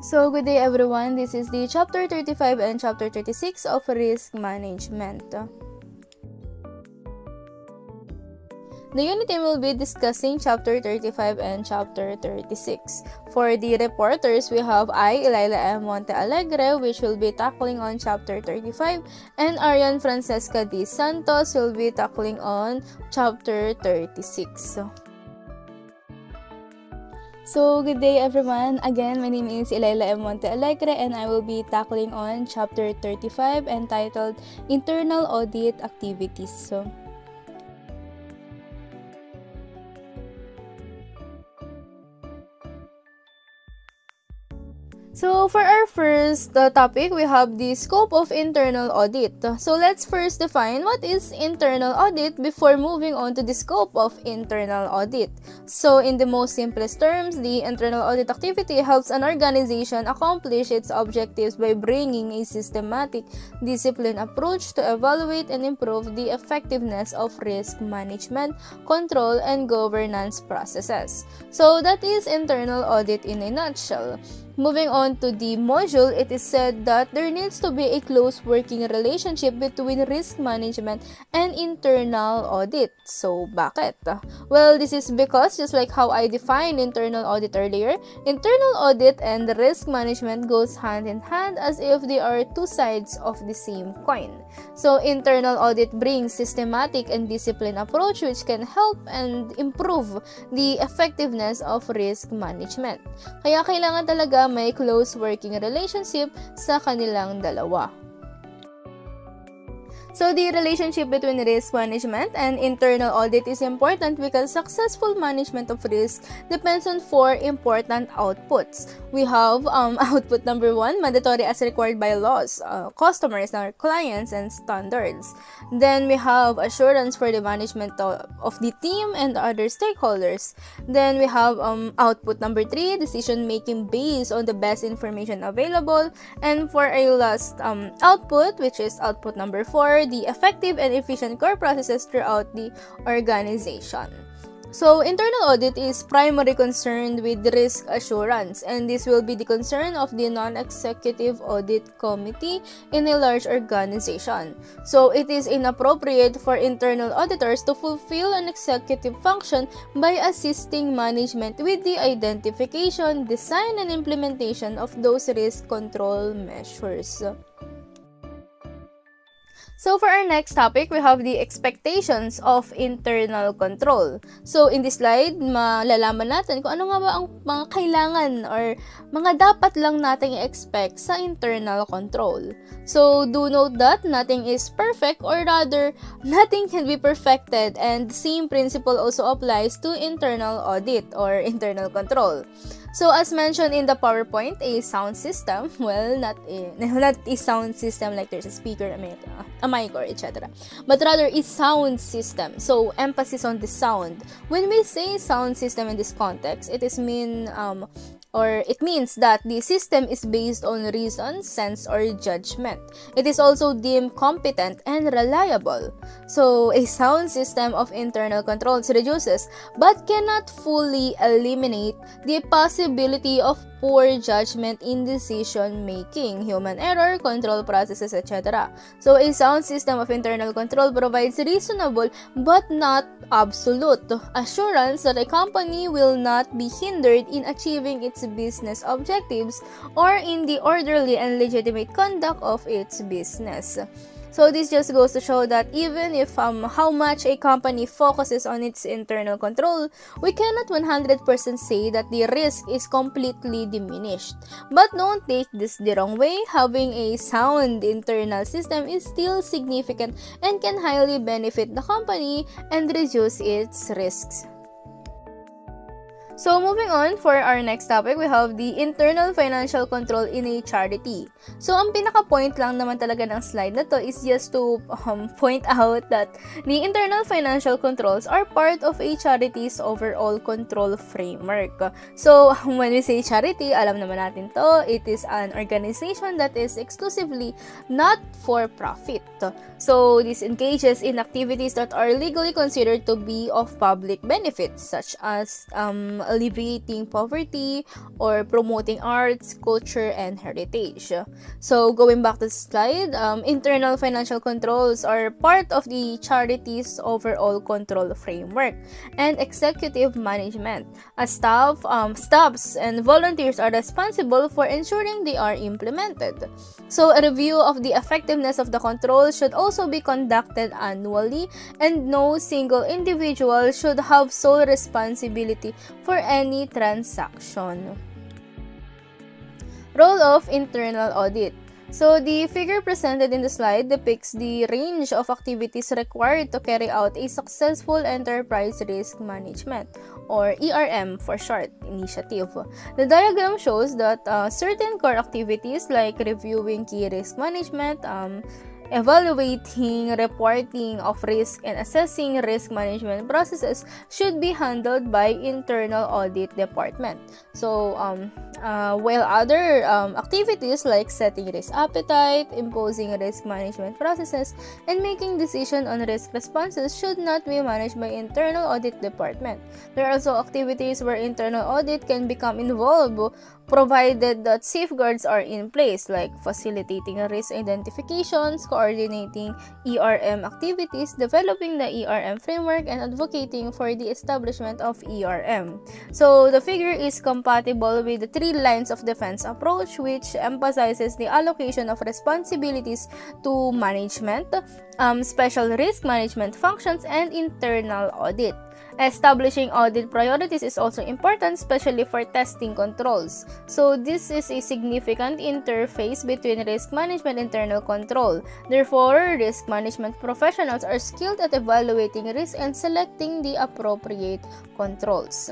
So, good day everyone. This is the Chapter 35 and Chapter 36 of Risk Management. The unit team will be discussing Chapter 35 and Chapter 36. For the reporters, we have Elila M. Monte Alegre, which will be tackling on Chapter 35, and Arian Francesca D. Santos will be tackling on Chapter 36. So, good day everyone. Again, my name is Elila M. Monte Alegre and I will be tackling on Chapter 35 entitled Internal Audit Activities. So, for our first topic, we have the scope of internal audit. So, let's first define what is internal audit before moving on to the scope of internal audit. So, in the most simplest terms, the internal audit activity helps an organization accomplish its objectives by bringing a systematic, disciplined approach to evaluate and improve the effectiveness of risk management, control, and governance processes. So, that is internal audit in a nutshell. Moving on to the module, it is said that there needs to be a close working relationship between risk management and internal audit. So, bakit? Well, this is because just like how I defined internal audit earlier, internal audit and risk management goes hand in hand as if they are two sides of the same coin. So, internal audit brings systematic and disciplined approach which can help and improve the effectiveness of risk management. Kaya kailangan talaga may close working relationship sa kanilang dalawa. So, the relationship between risk management and internal audit is important because successful management of risk depends on four important outputs. We have output number 1, mandatory as required by laws, customers, our clients, and standards. Then, we have assurance for the management of the team and other stakeholders. Then, we have output number 3, decision making based on the best information available. And for a last output, which is output number 4, the effective and efficient core processes throughout the organization. So, internal audit is primarily concerned with risk assurance, and this will be the concern of the non-executive audit committee in a large organization. So, it is inappropriate for internal auditors to fulfill an executive function by assisting management with the identification, design, and implementation of those risk control measures. So, for our next topic, we have the expectations of internal control. So, in this slide, malalaman natin kung ano nga ba ang mga kailangan or mga dapat lang nating i-expect sa internal control. So, do note that nothing is perfect, or rather, nothing can be perfected, and the same principle also applies to internal audit or internal control. So, as mentioned in the PowerPoint, a sound system, well, not a sound system like there's a speaker, a mic, or etc. But rather, a sound system. So, emphasis on the sound. When we say sound system in this context, it means that the system is based on reason, sense, or judgment. It is also deemed competent and reliable. So, a sound system of internal controls reduces but cannot fully eliminate the possibility of poor judgment in decision making, human error, control processes, etc. So, a sound system of internal control provides reasonable but not absolute assurance that a company will not be hindered in achieving its business objectives or in the orderly and legitimate conduct of its business. So, this just goes to show that even if how much a company focuses on its internal control, we cannot 100% say that the risk is completely diminished. But don't take this the wrong way, having a sound internal system is still significant and can highly benefit the company and reduce its risks. So, moving on, for our next topic, we have the internal financial control in a charity. So, ang pinaka-point lang naman talaga ng slide na to is just to point out that the internal financial controls are part of a charity's overall control framework. So, when we say charity, alam naman natin to, it is an organization that is exclusively not for profit. So, this engages in activities that are legally considered to be of public benefit, such as alleviating poverty or promoting arts, culture, and heritage. So going back to the slide, internal financial controls are part of the charity's overall control framework and executive management. As staffs and volunteers are responsible for ensuring they are implemented. So a review of the effectiveness of the control should also be conducted annually, and no single individual should have sole responsibility for any transaction. Role of internal audit. So the figure presented in the slide depicts the range of activities required to carry out a successful enterprise risk management, or ERM for short, initiative. The diagram shows that certain core activities like reviewing key risk management, evaluating, reporting of risk, and assessing risk management processes should be handled by internal audit department. So, while other activities like setting risk appetite, imposing risk management processes, and making decisions on risk responses should not be managed by internal audit department. There are also activities where internal audit can become involved, provided that safeguards are in place, like facilitating risk identifications, coordinating ERM activities, developing the ERM framework, and advocating for the establishment of ERM. So the figure is compatible with the 3 lines of defense approach, which emphasizes the allocation of responsibilities to management, special risk management functions, and internal audit. Establishing audit priorities is also important, especially for testing controls. So this is a significant interface between risk management and internal control. Therefore, risk management professionals are skilled at evaluating risk and selecting the appropriate controls.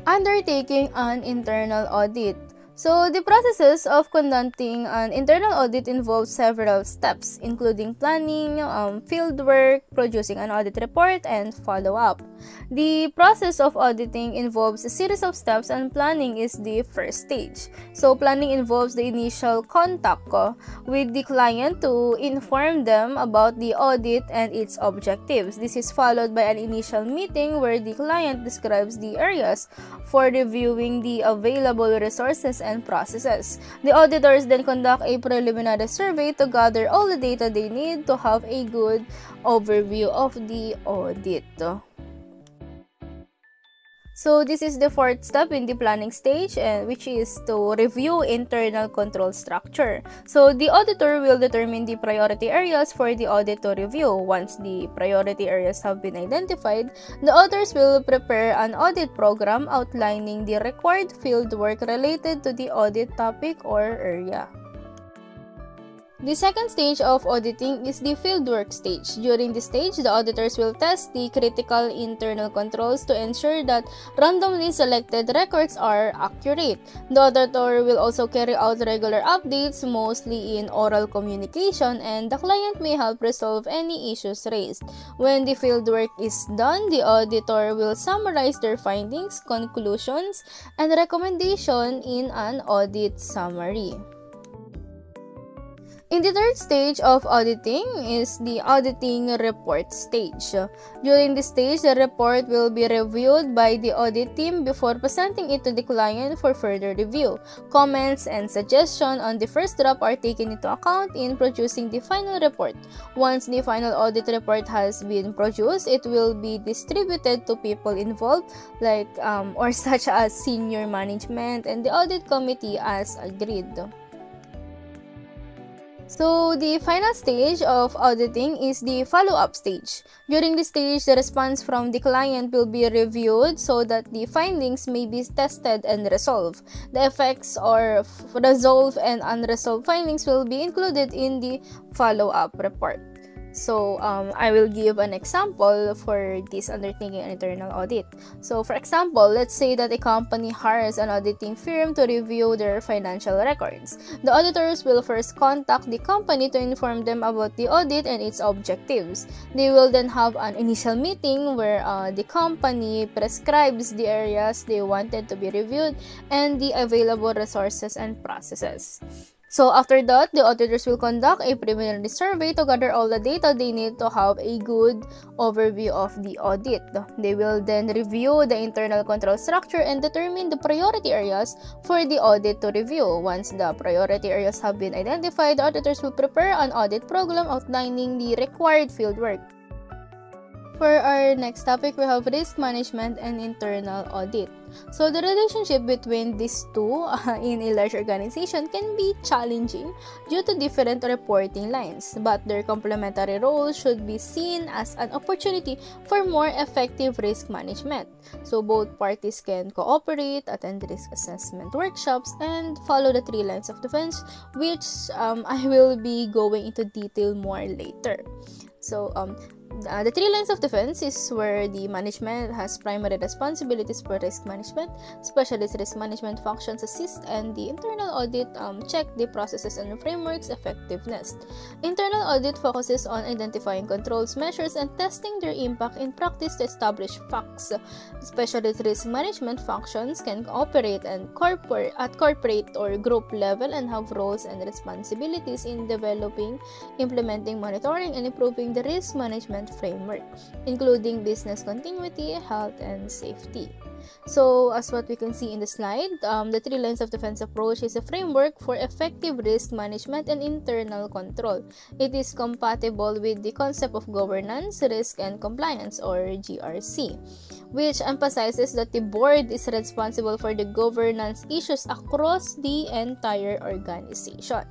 Undertaking an internal audit. So, the processes of conducting an internal audit involve several steps, including planning, fieldwork, producing an audit report, and follow-up. The process of auditing involves a series of steps, and planning is the first stage. So, planning involves the initial contact with the client to inform them about the audit and its objectives. This is followed by an initial meeting where the client describes the areas for reviewing the available resources and processes. The auditors then conduct a preliminary survey to gather all the data they need to have a good overview of the audit. So this is the 4th step in the planning stage, which is to review internal control structure. So the auditor will determine the priority areas for the audit to review. Once the priority areas have been identified, the auditors will prepare an audit program outlining the required field work related to the audit topic or area. The second stage of auditing is the fieldwork stage. During this stage, the auditors will test the critical internal controls to ensure that randomly selected records are accurate. The auditor will also carry out regular updates, mostly in oral communication, and the client may help resolve any issues raised. When the fieldwork is done, the auditor will summarize their findings, conclusions, and recommendation in an audit summary. In the 3rd stage of auditing is the auditing report stage. During this stage, the report will be reviewed by the audit team before presenting it to the client for further review. Comments and suggestions on the first draft are taken into account in producing the final report. Once the final audit report has been produced, it will be distributed to people involved, like or such as senior management and the audit committee as agreed. So, the final stage of auditing is the follow-up stage. During this stage, the response from the client will be reviewed so that the findings may be tested and resolved. The effects or resolved and unresolved findings will be included in the follow-up report. So, I will give an example for this undertaking an internal audit. So, for example, let's say that a company hires an auditing firm to review their financial records. The auditors will first contact the company to inform them about the audit and its objectives. They will then have an initial meeting where the company prescribes the areas they wanted to be reviewed and the available resources and processes. So after that, the auditors will conduct a preliminary survey to gather all the data they need to have a good overview of the audit. They will then review the internal control structure and determine the priority areas for the audit to review. Once the priority areas have been identified, the auditors will prepare an audit program outlining the required fieldwork. For our next topic, we have risk management and internal audit. So the relationship between these two in a large organization can be challenging due to different reporting lines, but their complementary roles should be seen as an opportunity for more effective risk management. So both parties can cooperate, attend risk assessment workshops, and follow the 3 lines of defense, which I will be going into detail more later. So the 3 lines of defense is where the management has primary responsibilities for risk management, specialist risk management functions assist, and the internal audit check the processes and frameworks effectiveness. Internal audit focuses on identifying controls, measures, and testing their impact in practice to establish facts. Specialist risk management functions can operate at corporate or group level and have roles and responsibilities in developing, implementing, monitoring, and improving the risk management framework, including business continuity, health, and safety. So, as what we can see in the slide, the 3 lines of defense approach is a framework for effective risk management and internal control. It is compatible with the concept of governance, risk, and compliance, or GRC, which emphasizes that the board is responsible for the governance issues across the entire organization.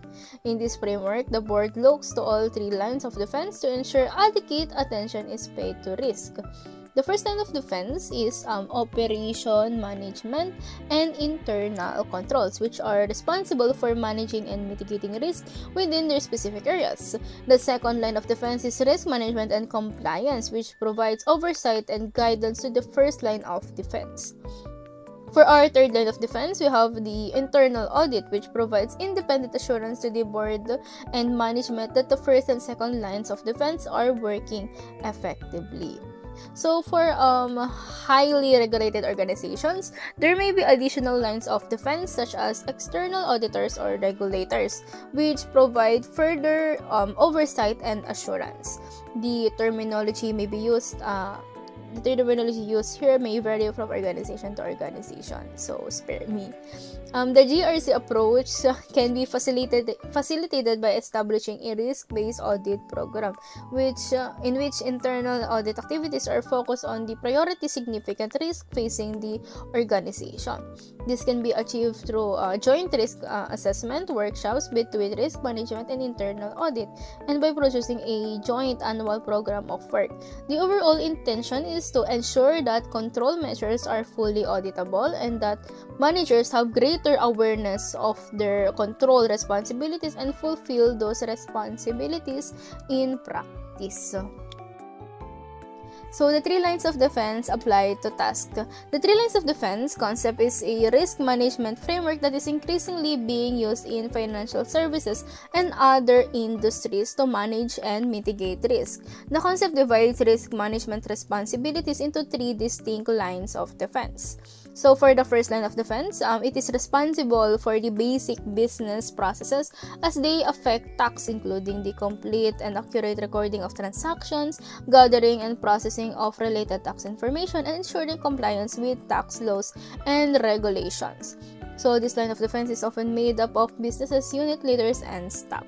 In this framework, the board looks to all 3 lines of defense to ensure adequate attention is paid to risk. The first line of defense is operation management and internal controls, which are responsible for managing and mitigating risk within their specific areas. The second line of defense is risk management and compliance, which provides oversight and guidance to the first line of defense. For our third line of defense, we have the internal audit, which provides independent assurance to the board and management that the first and second lines of defense are working effectively. So for highly regulated organizations, there may be additional lines of defense such as external auditors or regulators, which provide further oversight and assurance. The terminology used here may vary from organization to organization, so spare me. The GRC approach can be facilitated by establishing a risk-based audit program, in which internal audit activities are focused on the priority significant risk facing the organization. This can be achieved through joint risk assessment workshops between risk management and internal audit, and by producing a joint annual program of work. The overall intention is to ensure that control measures are fully auditable and that managers have greater awareness of their control responsibilities and fulfill those responsibilities in practice. So the 3 lines of defense apply to task. The 3 lines of defense concept is a risk management framework that is increasingly being used in financial services and other industries to manage and mitigate risk. The concept divides risk management responsibilities into 3 distinct lines of defense. So for the first line of defense, it is responsible for the basic business processes as they affect tax, including the complete and accurate recording of transactions, gathering and processing of related tax information, and ensuring compliance with tax laws and regulations. So this line of defense is often made up of businesses, unit leaders, and staff.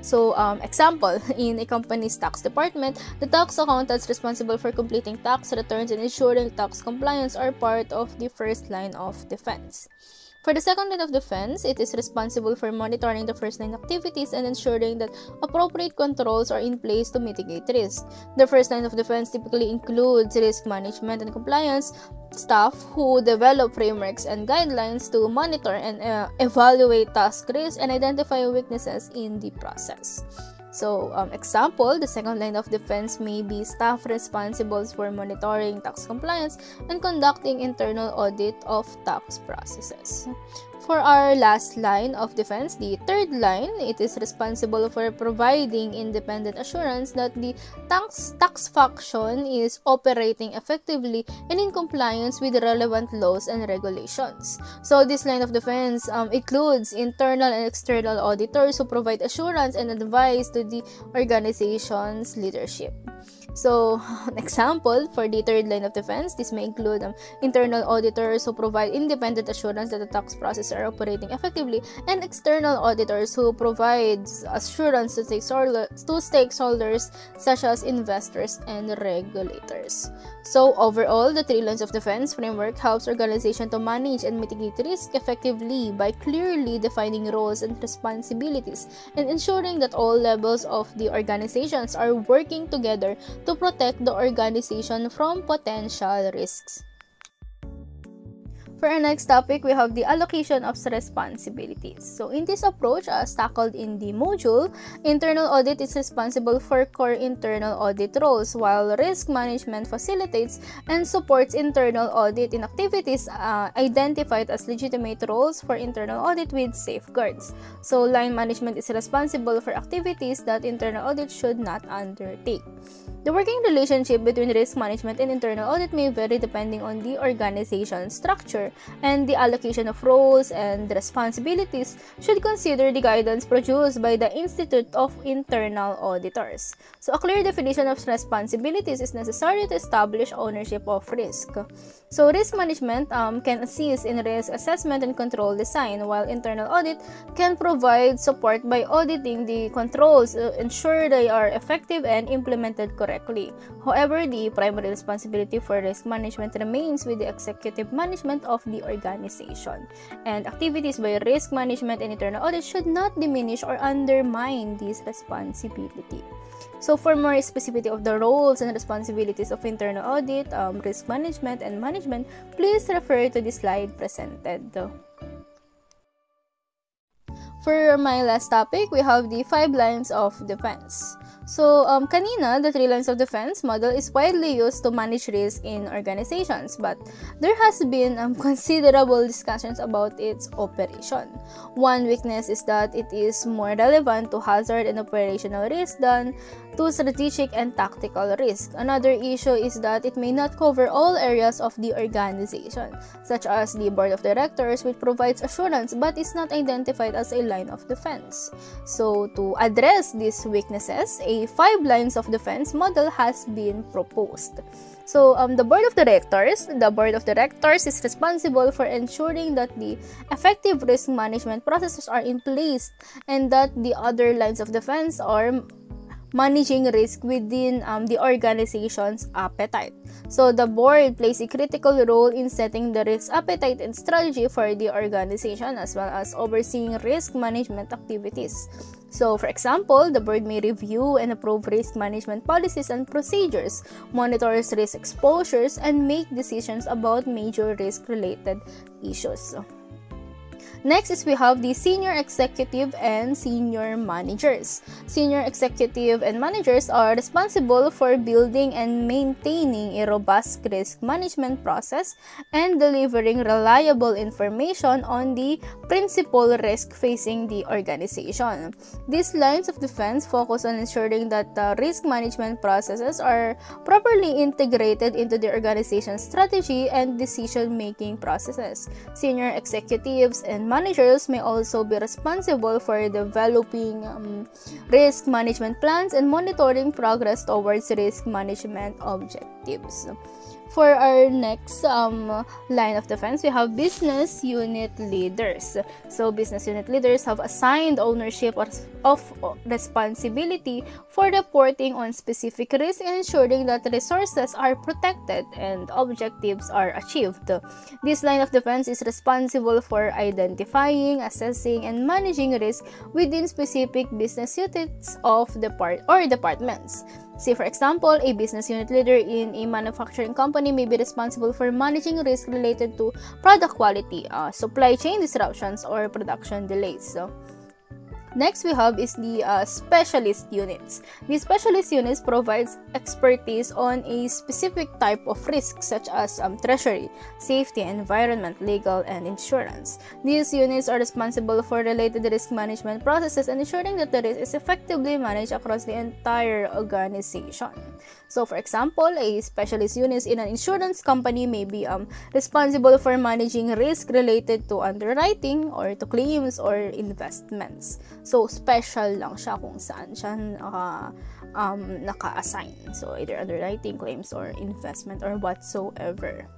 So, example, in a company's tax department, the tax accountants responsible for completing tax returns and ensuring tax compliance are part of the first line of defense. For the second line of defense, it is responsible for monitoring the first line activities and ensuring that appropriate controls are in place to mitigate risk. The first line of defense typically includes risk management and compliance staff who develop frameworks and guidelines to monitor and evaluate task risk and identify weaknesses in the process. So, example, the second line of defense may be staff responsible for monitoring tax compliance and conducting internal audit of tax processes. For our last line of defense, the third line, it is responsible for providing independent assurance that the tax function is operating effectively and in compliance with the relevant laws and regulations. So this line of defense includes internal and external auditors who provide assurance and advice to the organization's leadership. So, an example for the third line of defense, this may include internal auditors who provide independent assurance that the tax processes are operating effectively, and external auditors who provide assurance to stakeholders such as investors and regulators. So, overall, the three lines of defense framework helps organizations to manage and mitigate risk effectively by clearly defining roles and responsibilities and ensuring that all levels of the organizations are working together to protect the organization from potential risks. For our next topic, we have the allocation of responsibilities. So in this approach, as tackled in the module, internal audit is responsible for core internal audit roles, while risk management facilitates and supports internal audit in activities identified as legitimate roles for internal audit with safeguards. So line management is responsible for activities that internal audit should not undertake. The working relationship between risk management and internal audit may vary depending on the organization structure, and the allocation of roles and responsibilities should consider the guidance produced by the Institute of Internal Auditors. So, a clear definition of responsibilities is necessary to establish ownership of risk. So, risk management can assist in risk assessment and control design, while internal audit can provide support by auditing the controls to ensure they are effective and implemented correctly. However, the primary responsibility for risk management remains with the executive management of the organization, and activities by risk management and internal audit should not diminish or undermine this responsibility. So, for more specificity of the roles and responsibilities of internal audit, risk management, and management, please refer to the slide presented. For my last topic, we have the 5 lines of defense. So, kanina, the 3 lines of defense model is widely used to manage risk in organizations, but there has been considerable discussions about its operation. One weakness is that it is more relevant to hazard and operational risk than to strategic and tactical risk. Another issue is that it may not cover all areas of the organization, such as the board of directors, which provides assurance but is not identified as a line of defense. So, to address these weaknesses, a 5 lines of defense model has been proposed. So, the board of directors is responsible for ensuring that the effective risk management processes are in place and that the other lines of defense are managing risk within the organization's appetite. So, the board plays a critical role in setting the risk appetite and strategy for the organization, as well as overseeing risk management activities. So, for example, the board may review and approve risk management policies and procedures, monitors risk exposures, and make decisions about major risk-related issues. Next is we have the senior executive and senior managers. Senior executive and managers are responsible for building and maintaining a robust risk management process and delivering reliable information on the principal risk facing the organization. These lines of defense focus on ensuring that the risk management processes are properly integrated into the organization's strategy and decision-making processes. Senior executives and managers may also be responsible for developing risk management plans and monitoring progress towards risk management objectives. For our next line of defense, we have business unit leaders. So, business unit leaders have assigned ownership of responsibility for reporting on specific risks and ensuring that resources are protected and objectives are achieved. This line of defense is responsible for identifying, assessing, and managing risk within specific business units of departments. Say, for example, a business unit leader in a manufacturing company may be responsible for managing risk related to product quality, supply chain disruptions, or production delays. Next we have is the specialist units. The specialist units provides expertise on a specific type of risk such as treasury, safety, environment, legal, and insurance. These units are responsible for related risk management processes and ensuring that the risk is effectively managed across the entire organization. So for example, a specialist unit in an insurance company may be responsible for managing risk related to underwriting or to claims or investments. So, special lang siya kung saan siya naka-assign. So, either underwriting, claims, or investment, or whatsoever.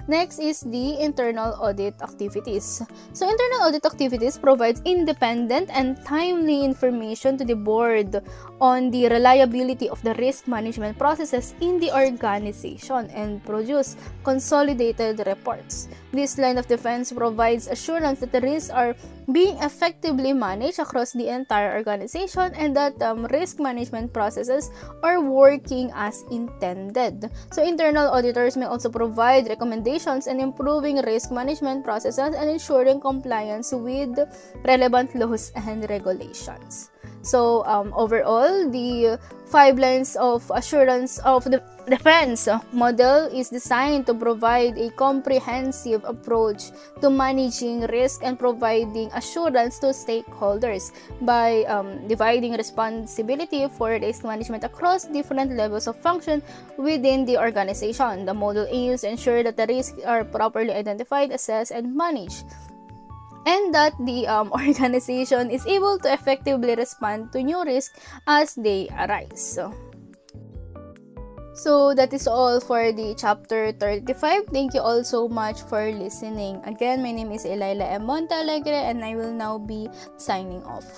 Next is the internal audit activities. So, internal audit activities provides independent and timely information to the board on the reliability of the risk management processes in the organization and produce consolidated reports. This line of defense provides assurance that the risks are being effectively managed across the entire organization and that risk management processes are working as intended. So, internal auditors may also provide recommendations in improving risk management processes and ensuring compliance with relevant laws and regulations. So, overall, the 5 lines of assurance of the defense model is designed to provide a comprehensive approach to managing risk and providing assurance to stakeholders by dividing responsibility for risk management across different levels of function within the organization. The model aims to ensure that the risks are properly identified, assessed, and managed, and that the organization is able to effectively respond to new risks as they arise. So that is all for the chapter 35. Thank you all so much for listening. Again, my name is Elila M. Montalegre and I will now be signing off.